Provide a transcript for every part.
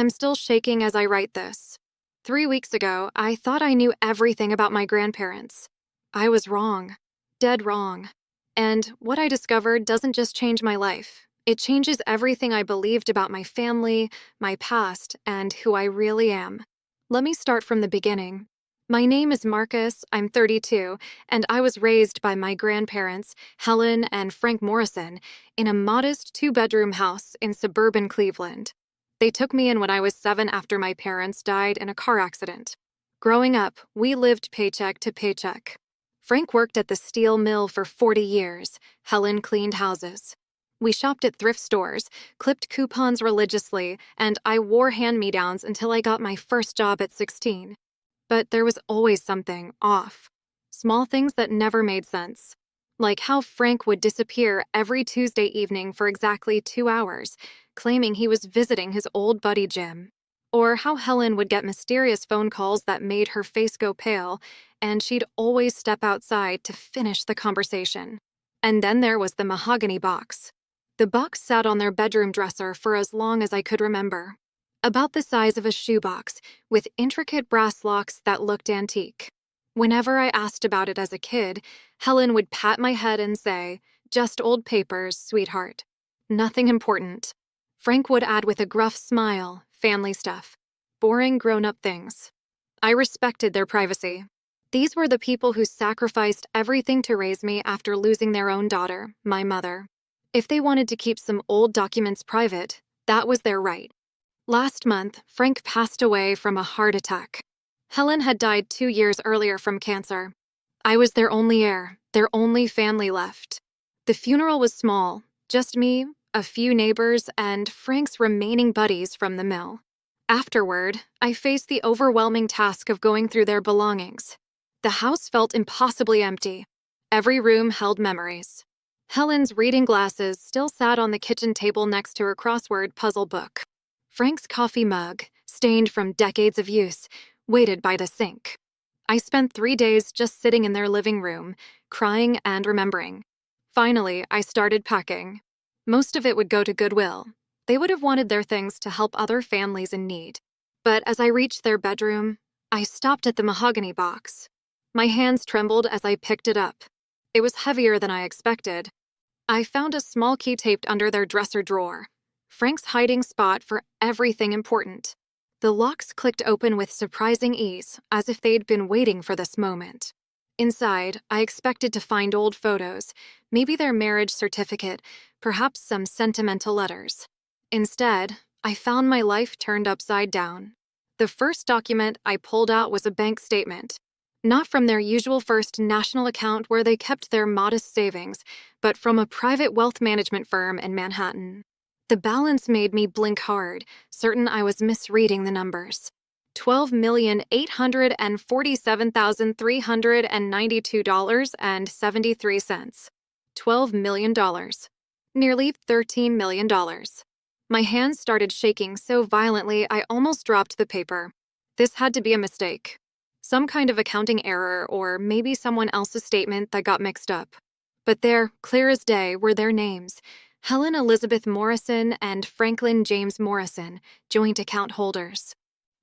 I'm still shaking as I write this. 3 weeks ago, I thought I knew everything about my grandparents. I was wrong. Dead wrong. And what I discovered doesn't just change my life. It changes everything I believed about my family, my past, and who I really am. Let me start from the beginning. My name is Marcus, I'm 32, and I was raised by my grandparents, Helen and Frank Morrison, in a modest two-bedroom house in suburban Cleveland. They took me in when I was 7 after my parents died in a car accident. Growing up, we lived paycheck to paycheck. Frank worked at the steel mill for 40 years. Helen cleaned houses. We shopped at thrift stores, clipped coupons religiously, and I wore hand-me-downs until I got my first job at 16. But there was always something off. Small things that never made sense. Like how Frank would disappear every Tuesday evening for exactly 2 hours, claiming he was visiting his old buddy Jim. Or how Helen would get mysterious phone calls that made her face go pale, and she'd always step outside to finish the conversation. And then there was the mahogany box. The box sat on their bedroom dresser for as long as I could remember. About the size of a shoebox, with intricate brass locks that looked antique. Whenever I asked about it as a kid, Helen would pat my head and say, "Just old papers, sweetheart. Nothing important." Frank would add with a gruff smile, "Family stuff. Boring grown-up things." I respected their privacy. These were the people who sacrificed everything to raise me after losing their own daughter, my mother. If they wanted to keep some old documents private, that was their right. Last month, Frank passed away from a heart attack. Helen had died 2 years earlier from cancer. I was their only heir, their only family left. The funeral was small, just me, a few neighbors, and Frank's remaining buddies from the mill. Afterward, I faced the overwhelming task of going through their belongings. The house felt impossibly empty. Every room held memories. Helen's reading glasses still sat on the kitchen table next to her crossword puzzle book. Frank's coffee mug, stained from decades of use, waited by the sink. I spent 3 days just sitting in their living room, crying and remembering. Finally, I started packing. Most of it would go to Goodwill. They would have wanted their things to help other families in need. But as I reached their bedroom, I stopped at the mahogany box. My hands trembled as I picked it up. It was heavier than I expected. I found a small key taped under their dresser drawer, Frank's hiding spot for everything important. The locks clicked open with surprising ease, as if they'd been waiting for this moment. Inside, I expected to find old photos, maybe their marriage certificate, perhaps some sentimental letters. Instead, I found my life turned upside down. The first document I pulled out was a bank statement. Not from their usual First National account where they kept their modest savings, but from a private wealth management firm in Manhattan. The balance made me blink hard, certain I was misreading the numbers. $12,847,392.73. $12 million. Nearly $13 million. My hands started shaking so violently I almost dropped the paper. This had to be a mistake. Some kind of accounting error, or maybe someone else's statement that got mixed up. But there, clear as day, were their names: Helen Elizabeth Morrison and Franklin James Morrison, joint account holders.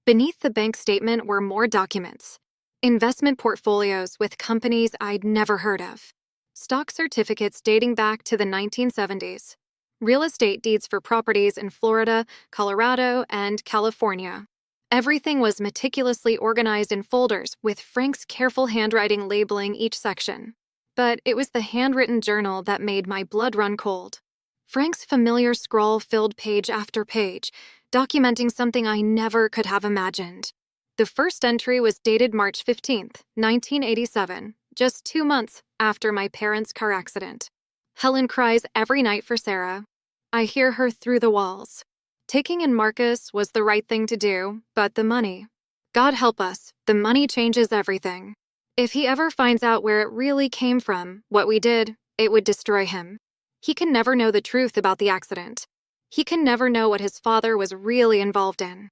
Beneath the bank statement were more documents. Investment portfolios with companies I'd never heard of. Stock certificates dating back to the 1970s. Real estate deeds for properties in Florida, Colorado, and California. Everything was meticulously organized in folders with Frank's careful handwriting labeling each section. But it was the handwritten journal that made my blood run cold. Frank's familiar scrawl filled page after page, documenting something I never could have imagined. The first entry was dated March 15th, 1987, just 2 months after my parents' car accident. Helen cries every night for Sarah. I hear her through the walls. Taking in Marcus was the right thing to do, but the money. God help us, the money changes everything. If he ever finds out where it really came from, what we did, it would destroy him. He can never know the truth about the accident. He can never know what his father was really involved in.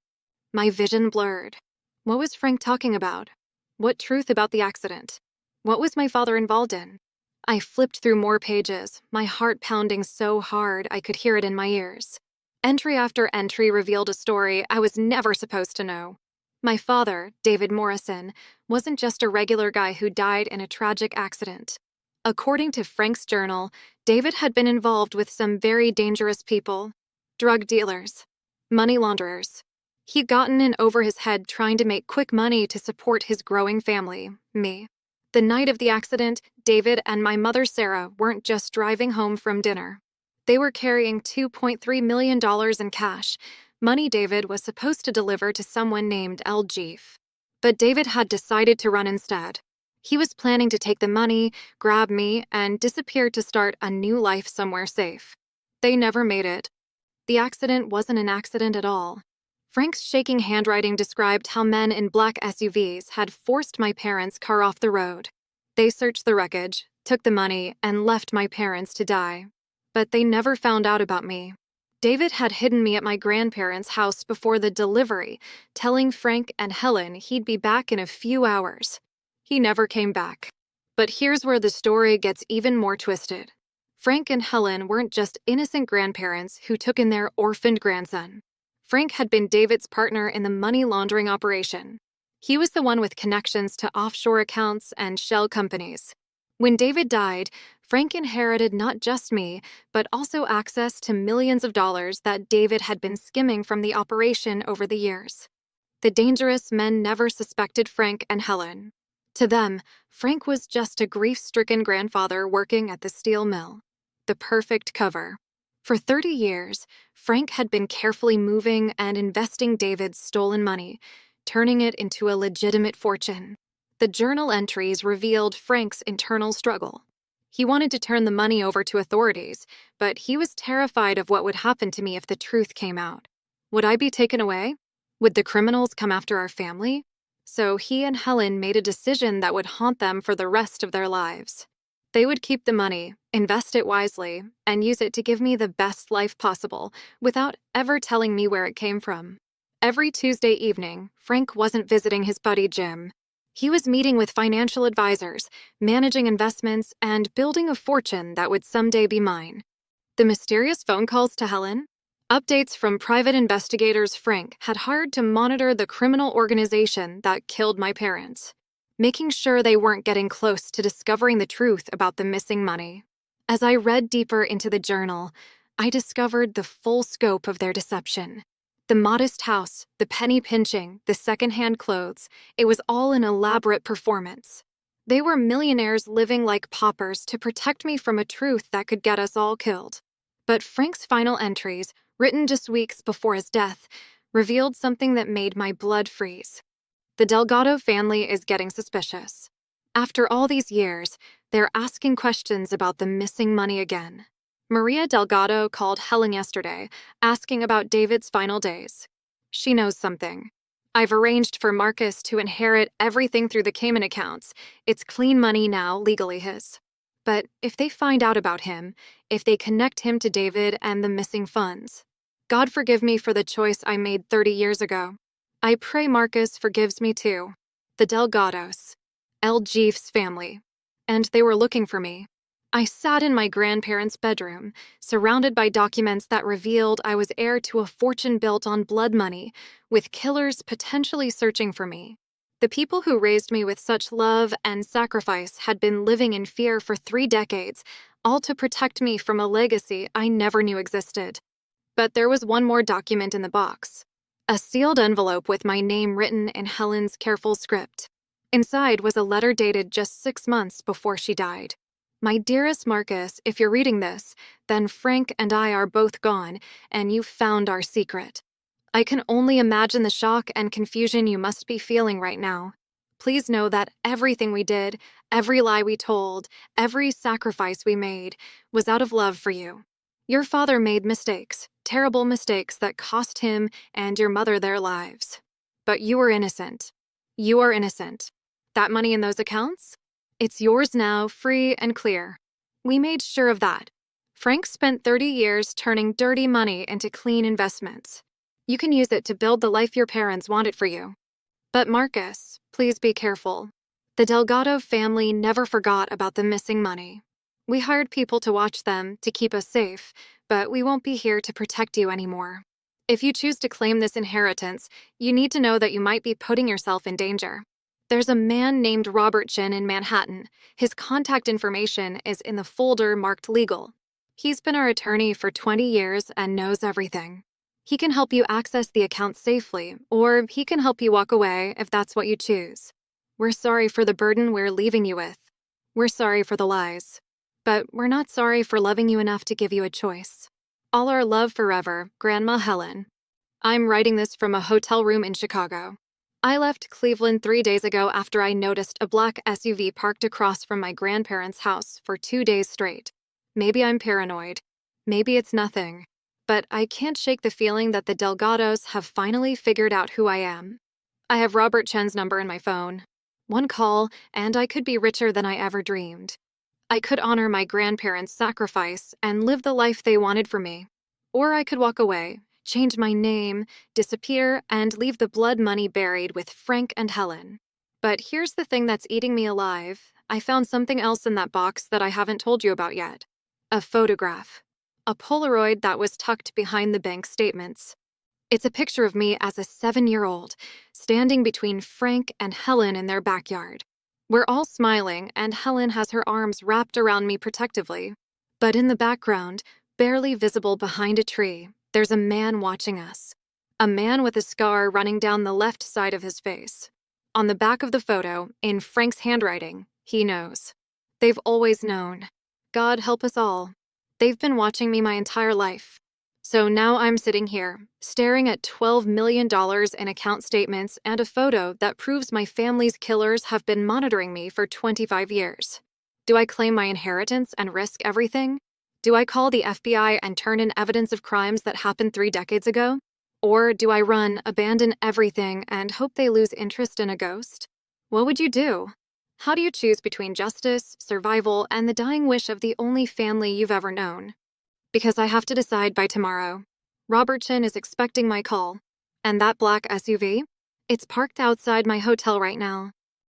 My vision blurred. What was Frank talking about? What truth about the accident? What was my father involved in? I flipped through more pages, my heart pounding so hard I could hear it in my ears. Entry after entry revealed a story I was never supposed to know. My father, David Morrison, wasn't just a regular guy who died in a tragic accident. According to Frank's journal, David had been involved with some very dangerous people: drug dealers, money launderers. He'd gotten in over his head trying to make quick money to support his growing family, me. The night of the accident, David and my mother Sarah weren't just driving home from dinner. They were carrying $2.3 million in cash, money David was supposed to deliver to someone named Eljeef. But David had decided to run instead. He was planning to take the money, grab me, and disappear to start a new life somewhere safe. They never made it. The accident wasn't an accident at all. Frank's shaking handwriting described how men in black SUVs had forced my parents' car off the road. They searched the wreckage, took the money, and left my parents to die. But they never found out about me. David had hidden me at my grandparents' house before the delivery, telling Frank and Helen he'd be back in a few hours. He never came back. But here's where the story gets even more twisted. Frank and Helen weren't just innocent grandparents who took in their orphaned grandson. Frank had been David's partner in the money laundering operation. He was the one with connections to offshore accounts and shell companies. When David died, Frank inherited not just me, but also access to millions of dollars that David had been skimming from the operation over the years. The dangerous men never suspected Frank and Helen. To them, Frank was just a grief-stricken grandfather working at the steel mill. The perfect cover. For 30 years, Frank had been carefully moving and investing David's stolen money, turning it into a legitimate fortune. The journal entries revealed Frank's internal struggle. He wanted to turn the money over to authorities, but he was terrified of what would happen to me if the truth came out. Would I be taken away? Would the criminals come after our family? So he and Helen made a decision that would haunt them for the rest of their lives. They would keep the money, invest it wisely, and use it to give me the best life possible without ever telling me where it came from. Every Tuesday evening, Frank wasn't visiting his buddy Jim. He was meeting with financial advisors, managing investments, and building a fortune that would someday be mine. The mysterious phone calls to Helen? Updates from private investigators Frank had hired to monitor the criminal organization that killed my parents, making sure they weren't getting close to discovering the truth about the missing money. As I read deeper into the journal, I discovered the full scope of their deception. The modest house, the penny pinching, the secondhand clothes, it was all an elaborate performance. They were millionaires living like paupers to protect me from a truth that could get us all killed. But Frank's final entries, written just weeks before his death, revealed something that made my blood freeze. The Delgado family is getting suspicious. After all these years, they're asking questions about the missing money again. Maria Delgado called Helen yesterday, asking about David's final days. She knows something. I've arranged for Marcus to inherit everything through the Cayman accounts. It's clean money now, legally his. But if they find out about him, if they connect him to David and the missing funds, God forgive me for the choice I made 30 years ago. I pray Marcus forgives me too. The Delgados, Eljeef's family. And they were looking for me. I sat in my grandparents' bedroom, surrounded by documents that revealed I was heir to a fortune built on blood money, with killers potentially searching for me. The people who raised me with such love and sacrifice had been living in fear for 3 decades, all to protect me from a legacy I never knew existed. But there was one more document in the box. A sealed envelope with my name written in Helen's careful script. Inside was a letter dated just 6 months before she died. My dearest Marcus, if you're reading this, then Frank and I are both gone, and you've found our secret. I can only imagine the shock and confusion you must be feeling right now. Please know that everything we did, every lie we told, every sacrifice we made, was out of love for you. Your father made mistakes, terrible mistakes that cost him and your mother their lives. But you were innocent. You are innocent. That money in those accounts? It's yours now, free and clear. We made sure of that. Frank spent 30 years turning dirty money into clean investments. You can use it to build the life your parents wanted for you. But Marcus, please be careful. The Delgado family never forgot about the missing money. We hired people to watch them to keep us safe, but we won't be here to protect you anymore. If you choose to claim this inheritance, you need to know that you might be putting yourself in danger. There's a man named Robert Chin in Manhattan. His contact information is in the folder marked legal. He's been our attorney for 20 years and knows everything. He can help you access the account safely, or he can help you walk away if that's what you choose. We're sorry for the burden we're leaving you with. We're sorry for the lies. But we're not sorry for loving you enough to give you a choice. All our love forever, Grandma Helen. I'm writing this from a hotel room in Chicago. I left Cleveland 3 days ago after I noticed a black SUV parked across from my grandparents' house for 2 days straight. Maybe I'm paranoid. Maybe it's nothing. But I can't shake the feeling that the Delgados have finally figured out who I am. I have Robert Chen's number in my phone. One call, and I could be richer than I ever dreamed. I could honor my grandparents' sacrifice and live the life they wanted for me. Or I could walk away, change my name, disappear, and leave the blood money buried with Frank and Helen. But here's the thing that's eating me alive. I found something else in that box that I haven't told you about yet. A photograph. A Polaroid that was tucked behind the bank statements. It's a picture of me as a 7-year-old, standing between Frank and Helen in their backyard. We're all smiling, and Helen has her arms wrapped around me protectively. But in the background, barely visible behind a tree, there's a man watching us. A man with a scar running down the left side of his face. On the back of the photo, in Frank's handwriting, he knows. They've always known. God help us all. They've been watching me my entire life. So now I'm sitting here, staring at $12 million in account statements and a photo that proves my family's killers have been monitoring me for 25 years. Do I claim my inheritance and risk everything? Do I call the FBI and turn in evidence of crimes that happened 3 decades ago? Or do I run, abandon everything, and hope they lose interest in a ghost? What would you do? How do you choose between justice, survival, and the dying wish of the only family you've ever known? Because I have to decide by tomorrow. Robert Chin is expecting my call. And that black SUV? It's parked outside my hotel right now.